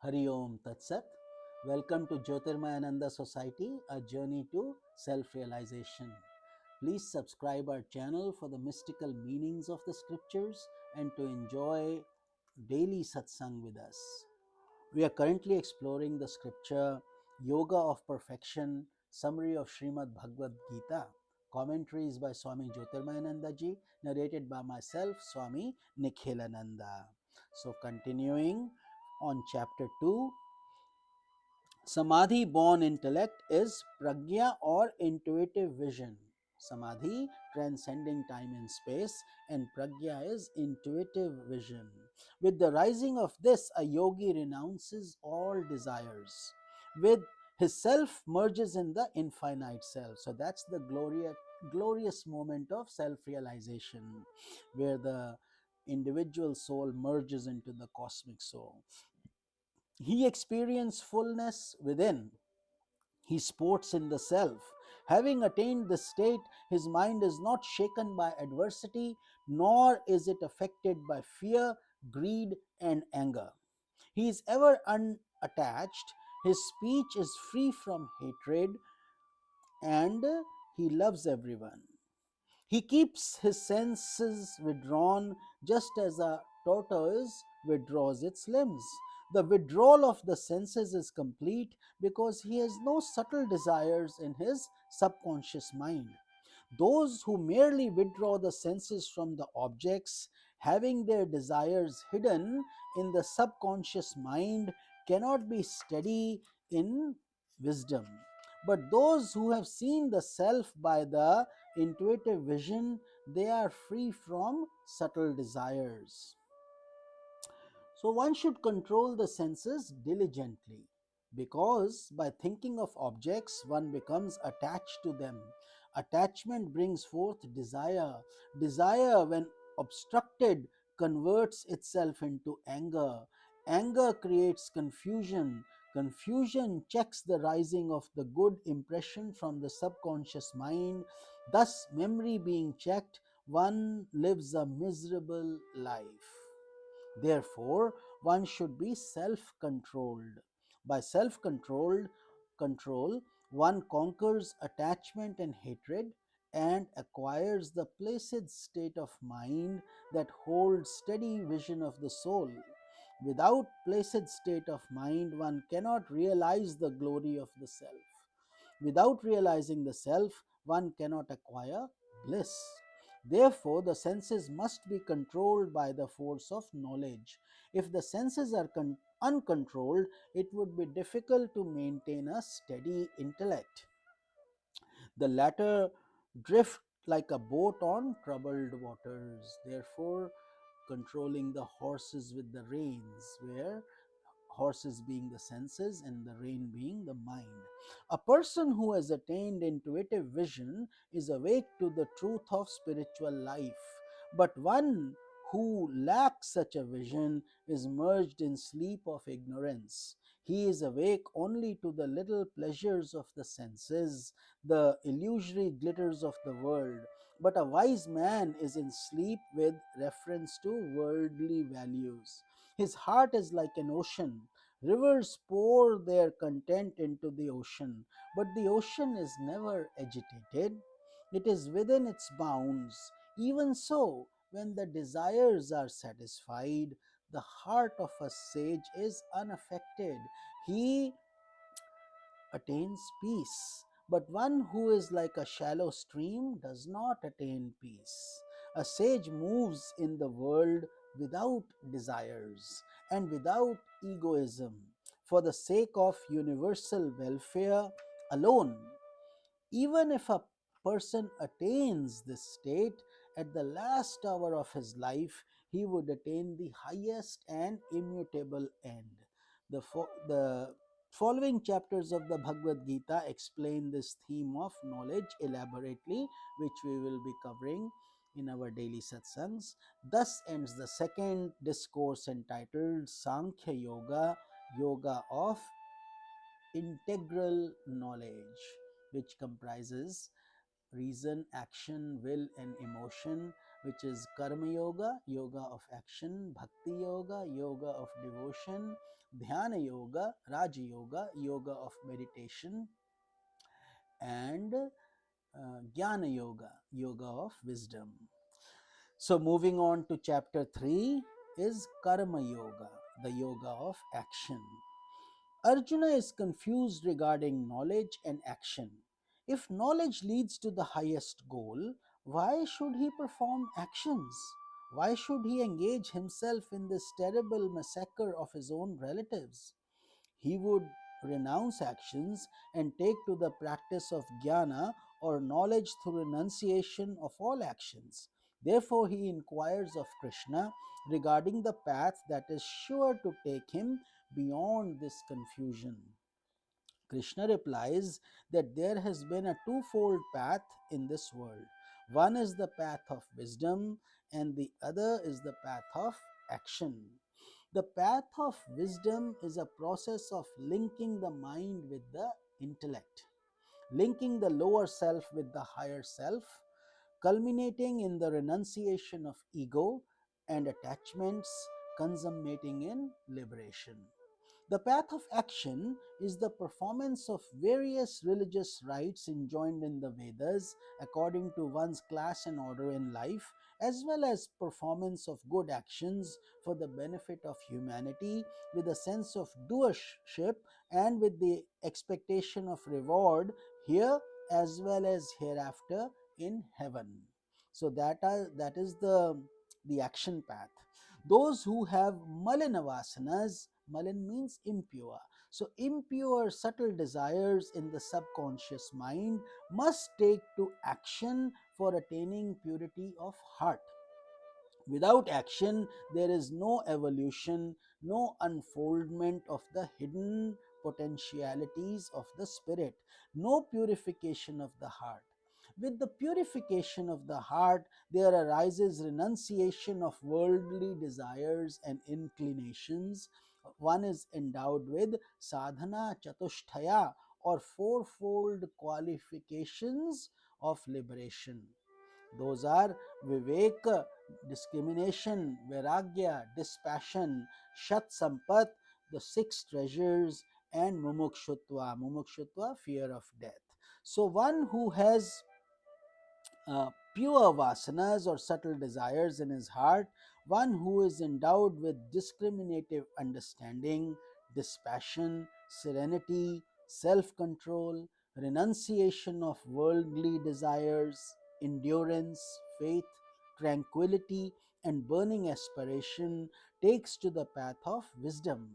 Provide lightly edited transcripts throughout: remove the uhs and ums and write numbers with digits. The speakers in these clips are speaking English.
Hari Om Tat Sat. Welcome to Jyotirmayananda Society, a journey to self-realization. Please subscribe our channel for the mystical meanings of the scriptures and to enjoy daily satsang with us. We are currently exploring the scripture Yoga of Perfection, summary of Srimad Bhagavad Gita. Commentaries by Swami Jyotirmayananda ji, narrated by myself, Swami Nikhilananda. So, continuing on chapter 2, Samadhi born intellect is pragya or intuitive vision. Samadhi transcending time and space, and pragya is intuitive vision. With the rising of this, a yogi renounces all desires. With his self merges in the infinite self. So that's the glorious moment of self-realization, where the individual soul merges into the cosmic soul. He experiences fullness within. He sports in the self. Having attained this state, his mind is not shaken by adversity, nor is it affected by fear, greed, and anger. He is ever unattached. His speech is free from hatred, and he loves everyone. He keeps his senses withdrawn just as a tortoise withdraws its limbs. The withdrawal of the senses is complete because he has no subtle desires in his subconscious mind. Those who merely withdraw the senses from the objects, having their desires hidden in the subconscious mind, cannot be steady in wisdom. But those who have seen the self by the intuitive vision, they are free from subtle desires. So one should control the senses diligently, because by thinking of objects one becomes attached to them. Attachment brings forth desire. Desire, when obstructed, converts itself into anger. Anger creates confusion. Confusion checks the rising of the good impression from the subconscious mind. Thus, memory being checked, one lives a miserable life. Therefore, one should be self-controlled. By control, one conquers attachment and hatred and acquires the placid state of mind that holds steady vision of the soul. Without placid state of mind, one cannot realize the glory of the self. Without realizing the self, one cannot acquire bliss. Therefore, the senses must be controlled by the force of knowledge. If the senses are uncontrolled, it would be difficult to maintain a steady intellect. The latter drift like a boat on troubled waters. Therefore, controlling the horses with the reins, where horses being the senses and the rein being the mind. A person who has attained intuitive vision is awake to the truth of spiritual life, but one who lacks such a vision is merged in sleep of ignorance. He is awake only to the little pleasures of the senses, the illusory glitters of the world. But a wise man is in sleep with reference to worldly values. His heart is like an ocean. Rivers pour their content into the ocean, but the ocean is never agitated. It is within its bounds. Even so, when the desires are satisfied, the heart of a sage is unaffected. He attains peace. But one who is like a shallow stream does not attain peace. A sage moves in the world without desires and without egoism, for the sake of universal welfare alone. Even if a person attains this state, at the last hour of his life, he would attain the highest and immutable end. The following chapters of the Bhagavad Gita explain this theme of knowledge elaborately, which we will be covering in our daily satsangs. Thus ends the second discourse entitled Sankhya Yoga, Yoga of Integral Knowledge, which comprises reason, action, will, and emotion, which is Karma Yoga, Yoga of action, Bhakti Yoga, Yoga of devotion, Dhyana Yoga, Raja Yoga, Yoga of meditation, and Jnana Yoga, Yoga of wisdom. So, moving on to chapter 3 is Karma Yoga, the Yoga of action. Arjuna is confused regarding knowledge and action. If knowledge leads to the highest goal, why should he perform actions? Why should he engage himself in this terrible massacre of his own relatives? He would renounce actions and take to the practice of jnana or knowledge through renunciation of all actions. Therefore, he inquires of Krishna regarding the path that is sure to take him beyond this confusion. Krishna replies that there has been a twofold path in this world. One is the path of wisdom, and the other is the path of action. The path of wisdom is a process of linking the mind with the intellect, linking the lower self with the higher self, culminating in the renunciation of ego and attachments, consummating in liberation. The path of action is the performance of various religious rites enjoined in the Vedas according to one's class and order in life, as well as performance of good actions for the benefit of humanity with a sense of doership and with the expectation of reward here as well as hereafter in heaven. So that is the action path. Those who have malina vasanas, malin means impure. So impure subtle desires in the subconscious mind must take to action for attaining purity of heart. Without action, there is no evolution, no unfoldment of the hidden potentialities of the spirit, no purification of the heart. With the purification of the heart, there arises renunciation of worldly desires and inclinations. One is endowed with sadhana chatushtaya or fourfold qualifications of liberation. Those are Viveka, discrimination, Vairagya, dispassion, Shat Sampat, the six treasures, and Mumukshutva, fear of death. So, one who has pure vasanas or subtle desires in his heart, one who is endowed with discriminative understanding, dispassion, serenity, self control, renunciation of worldly desires, endurance, faith, tranquility, and burning aspiration, takes to the path of wisdom.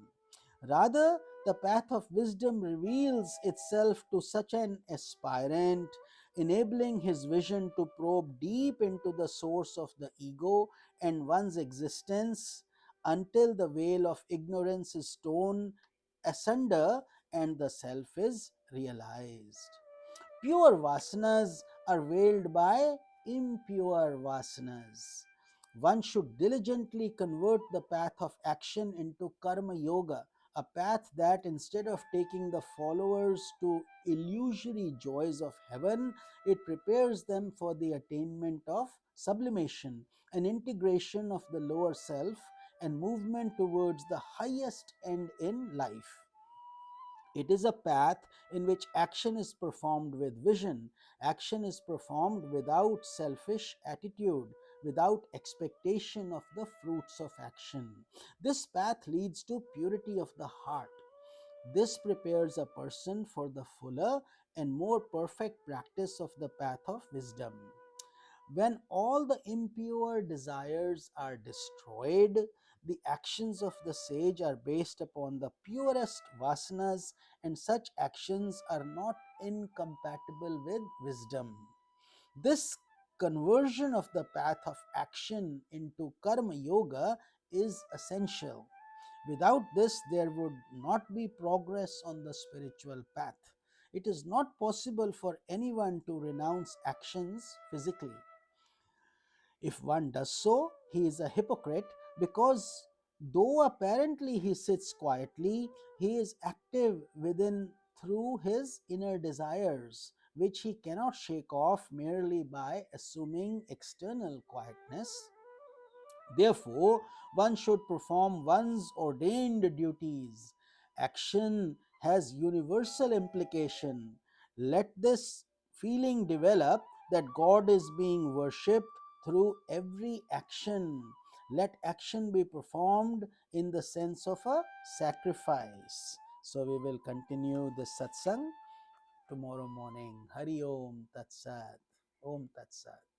Rather, the path of wisdom reveals itself to such an aspirant, enabling his vision to probe deep into the source of the ego and one's existence until the veil of ignorance is torn asunder and the self is realized. Pure vasanas are veiled by impure vasanas. One should diligently convert the path of action into karma yoga, a path that instead of taking the followers to illusory joys of heaven, it prepares them for the attainment of sublimation, an integration of the lower self, and movement towards the highest end in life. It is a path in which action is performed with vision. Action is performed without selfish attitude, without expectation of the fruits of action. This path leads to purity of the heart. This prepares a person for the fuller and more perfect practice of the path of wisdom. When all the impure desires are destroyed, the actions of the sage are based upon the purest vasanas, and such actions are not incompatible with wisdom. This conversion of the path of action into karma yoga is essential. Without this, there would not be progress on the spiritual path. It is not possible for anyone to renounce actions physically. If one does so, he is a hypocrite because though apparently he sits quietly, he is active within through his inner desires. which he cannot shake off merely by assuming external quietness. Therefore, one should perform one's ordained duties. Action has universal implication. Let this feeling develop that God is being worshipped through every action. Let action be performed in the sense of a sacrifice. So, we will continue this satsang tomorrow morning. Hari Om Tat Sat. Om Tat Sat.